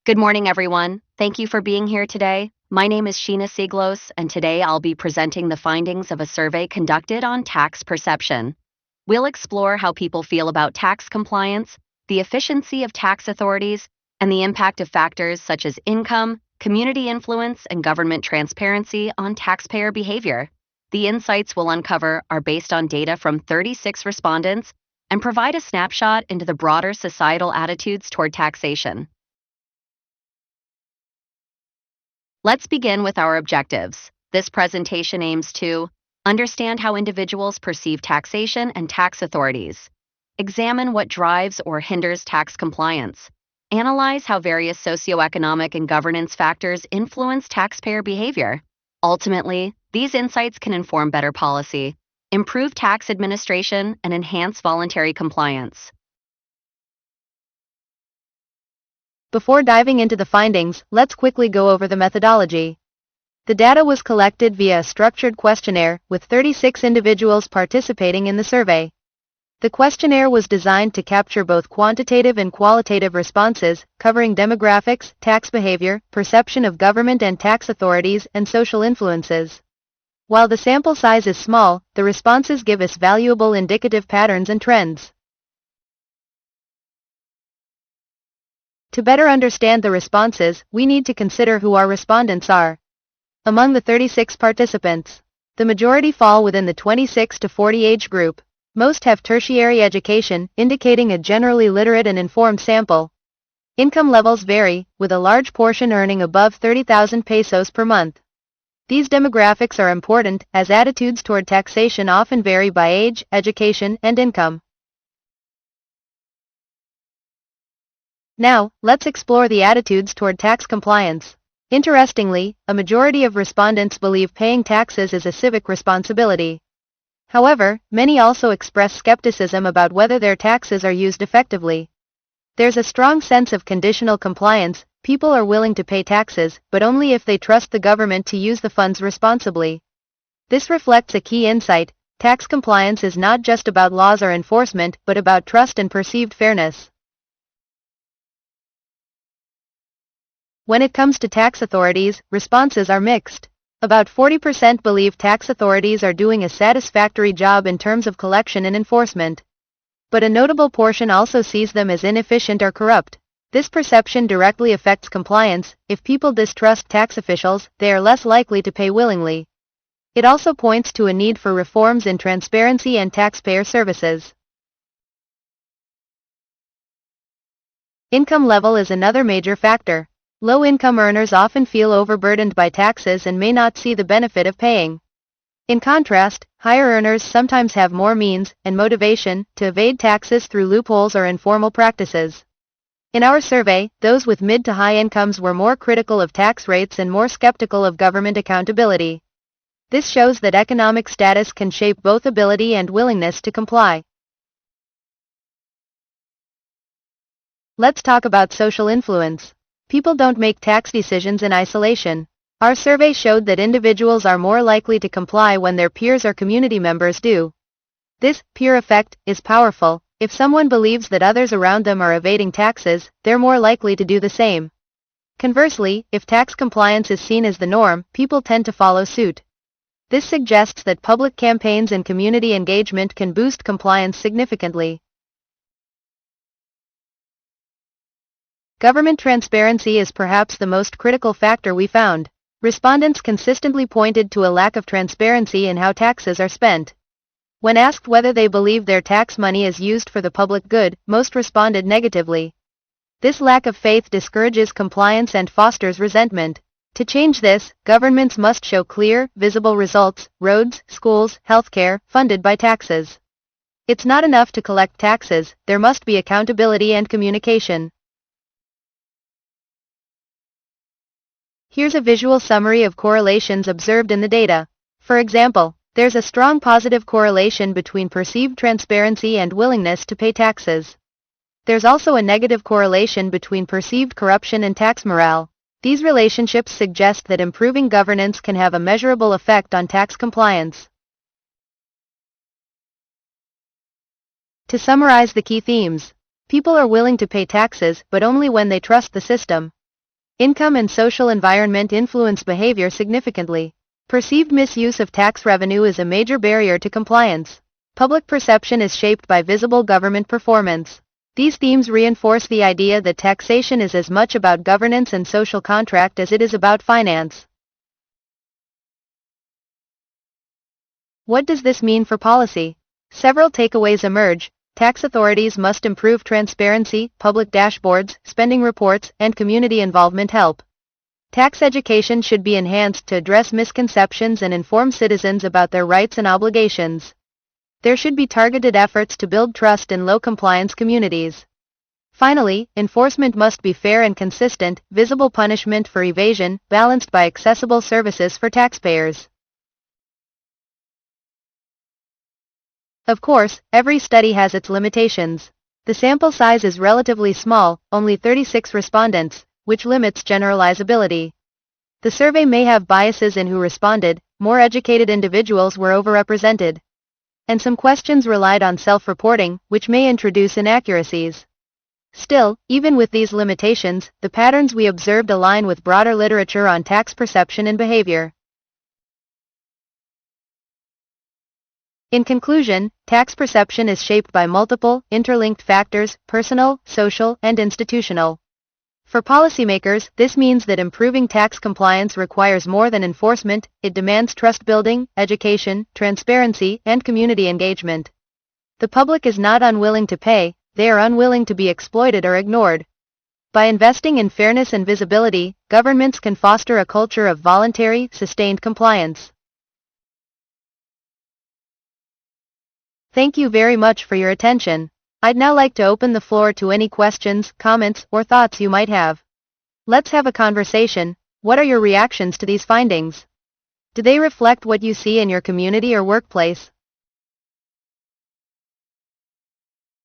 Good morning, everyone. Thank you for being here today. My name is Sheena Siglos, and today I'll be presenting the findings of a survey conducted on tax perception. We'll explore how people feel about tax compliance, the efficiency of tax authorities, and the impact of factors such as income, community influence, and government transparency on taxpayer behavior. The insights we'll uncover are based on data from 36 respondents and provide a snapshot into the broader societal attitudes toward taxation. Let's begin with our objectives. This presentation aims to understand how individuals perceive taxation and tax authorities, examine what drives or hinders tax compliance, analyze how various socioeconomic and governance factors influence taxpayer behavior. Ultimately, these insights can inform better policy, improve tax administration, and enhance voluntary compliance. Before diving into the findings, let's quickly go over the methodology. The data was collected via a structured questionnaire, with 36 individuals participating in the survey. The questionnaire was designed to capture both quantitative and qualitative responses, covering demographics, tax behavior, perception of government and tax authorities, and social influences. While the sample size is small, the responses give us valuable indicative patterns and trends. To better understand the responses, we need to consider who our respondents are. Among the 36 participants, the majority fall within the 26 to 40 age group. Most have tertiary education, indicating a generally literate and informed sample. Income levels vary, with a large portion earning above 30,000 pesos per month. These demographics are important, as attitudes toward taxation often vary by age, education, and income. Now, let's explore the attitudes toward tax compliance. Interestingly, a majority of respondents believe paying taxes is a civic responsibility. However, many also express skepticism about whether their taxes are used effectively. There's a strong sense of conditional compliance. People are willing to pay taxes, but only if they trust the government to use the funds responsibly. This reflects a key insight: tax compliance is not just about laws or enforcement, but about trust and perceived fairness. When it comes to tax authorities, responses are mixed. About 40% believe tax authorities are doing a satisfactory job in terms of collection and enforcement. But a notable portion also sees them as inefficient or corrupt. This perception directly affects compliance. If people distrust tax officials, they are less likely to pay willingly. It also points to a need for reforms in transparency and taxpayer services. Income level is another major factor. Low-income earners often feel overburdened by taxes and may not see the benefit of paying. In contrast, higher earners sometimes have more means and motivation to evade taxes through loopholes or informal practices. In our survey, those with mid to high incomes were more critical of tax rates and more skeptical of government accountability. This shows that economic status can shape both ability and willingness to comply. Let's talk about social influence. People don't make tax decisions in isolation. Our survey showed that individuals are more likely to comply when their peers or community members do. This peer effect is powerful. If someone believes that others around them are evading taxes, they're more likely to do the same. Conversely, if tax compliance is seen as the norm, people tend to follow suit. This suggests that public campaigns and community engagement can boost compliance significantly. Government transparency is perhaps the most critical factor we found. Respondents consistently pointed to a lack of transparency in how taxes are spent. When asked whether they believe their tax money is used for the public good, most responded negatively. This lack of faith discourages compliance and fosters resentment. To change this, governments must show clear, visible results: roads, schools, healthcare, funded by taxes. It's not enough to collect taxes, there must be accountability and communication. Here's a visual summary of correlations observed in the data. For example, there's a strong positive correlation between perceived transparency and willingness to pay taxes. There's also a negative correlation between perceived corruption and tax morale. These relationships suggest that improving governance can have a measurable effect on tax compliance. To summarize the key themes, people are willing to pay taxes, but only when they trust the system. Income and social environment influence behavior significantly. Perceived misuse of tax revenue is a major barrier to compliance. Public perception is shaped by visible government performance. These themes reinforce the idea that taxation is as much about governance and social contract as it is about finance. What does this mean for policy? Several takeaways emerge. Tax authorities must improve transparency, public dashboards, spending reports, and community involvement help. Tax education should be enhanced to address misconceptions and inform citizens about their rights and obligations. There should be targeted efforts to build trust in low-compliance communities. Finally, enforcement must be fair and consistent, visible punishment for evasion, balanced by accessible services for taxpayers. Of course, every study has its limitations. The sample size is relatively small, only 36 respondents, which limits generalizability. The survey may have biases in who responded, more educated individuals were overrepresented. And some questions relied on self-reporting, which may introduce inaccuracies. Still, even with these limitations, the patterns we observed align with broader literature on tax perception and behavior. In conclusion, tax perception is shaped by multiple, interlinked factors, personal, social, and institutional. For policymakers, this means that improving tax compliance requires more than enforcement, it demands trust building, education, transparency, and community engagement. The public is not unwilling to pay, they are unwilling to be exploited or ignored. By investing in fairness and visibility, governments can foster a culture of voluntary, sustained compliance. Thank you very much for your attention. I'd now like to open the floor to any questions, comments, or thoughts you might have. Let's have a conversation. What are your reactions to these findings? Do they reflect what you see in your community or workplace?